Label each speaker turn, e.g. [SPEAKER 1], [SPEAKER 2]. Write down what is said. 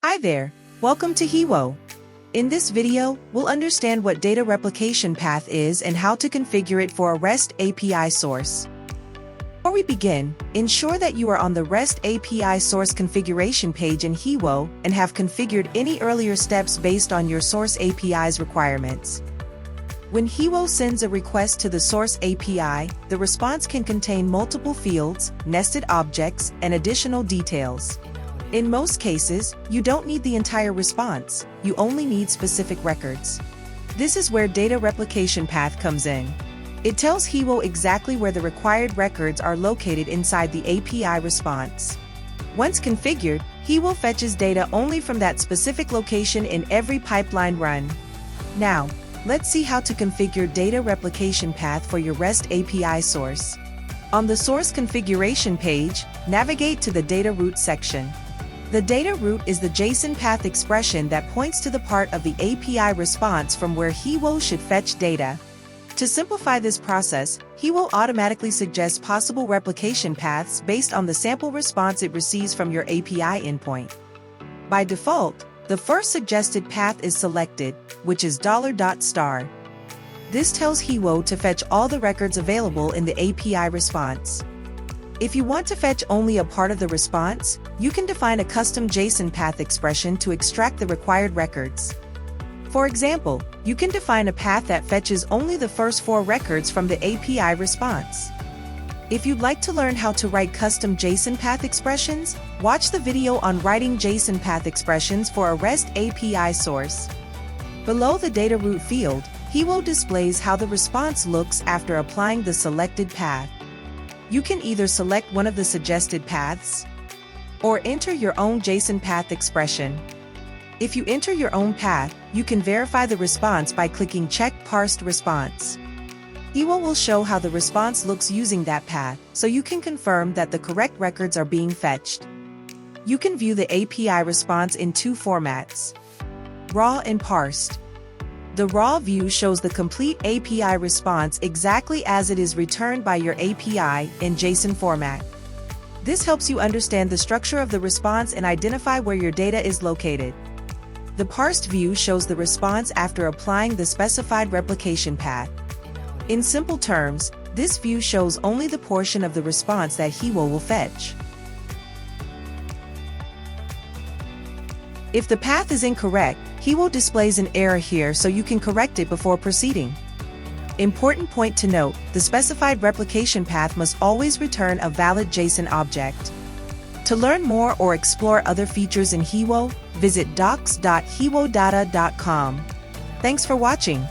[SPEAKER 1] Hi there, welcome to HEWO. In this video, we'll understand what Data Replication Path is and how to configure it for a REST API source. Before we begin, ensure that you are on the REST API source configuration page in HEWO and have configured any earlier steps based on your source API's requirements. When HEWO sends a request to the source API, the response can contain multiple fields, nested objects, and additional details. In most cases, you don't need the entire response, you only need specific records. This is where Data Replication Path comes in. It tells HEWO exactly where the required records are located inside the API response. Once configured, HEWO fetches data only from that specific location in every pipeline run. Now, let's see how to configure Data Replication Path for your REST API source. On the source configuration page, navigate to the data route section. The data route is the JSON path expression that points to the part of the API response from where HEWO should fetch data. To simplify this process, HEWO automatically suggests possible replication paths based on the sample response it receives from your API endpoint. By default, the first suggested path is selected, which is $. This tells HEWO to fetch all the records available in the API response. If you want to fetch only a part of the response, you can define a custom JSON path expression to extract the required records. For example, you can define a path that fetches only the first 4 records from the API response. If you'd like to learn how to write custom JSON path expressions, watch the video on writing JSON path expressions for a REST API source. Below the data route field, HEWO displays how the response looks after applying the selected path. You can either select one of the suggested paths or enter your own JSON path expression. If you enter your own path, you can verify the response by clicking Check Parsed Response. HEWO will show how the response looks using that path, so you can confirm that the correct records are being fetched. You can view the API response in 2 formats: raw and parsed. The raw view shows the complete API response exactly as it is returned by your API in JSON format. This helps you understand the structure of the response and identify where your data is located. The parsed view shows the response after applying the specified replication path. In simple terms, this view shows only the portion of the response that HEWO will fetch. If the path is incorrect, HEWO displays an error here so you can correct it before proceeding. Important point to note, the specified replication path must always return a valid JSON object. To learn more or explore other features in HEWO, visit docs.hewodata.com. Thanks for watching.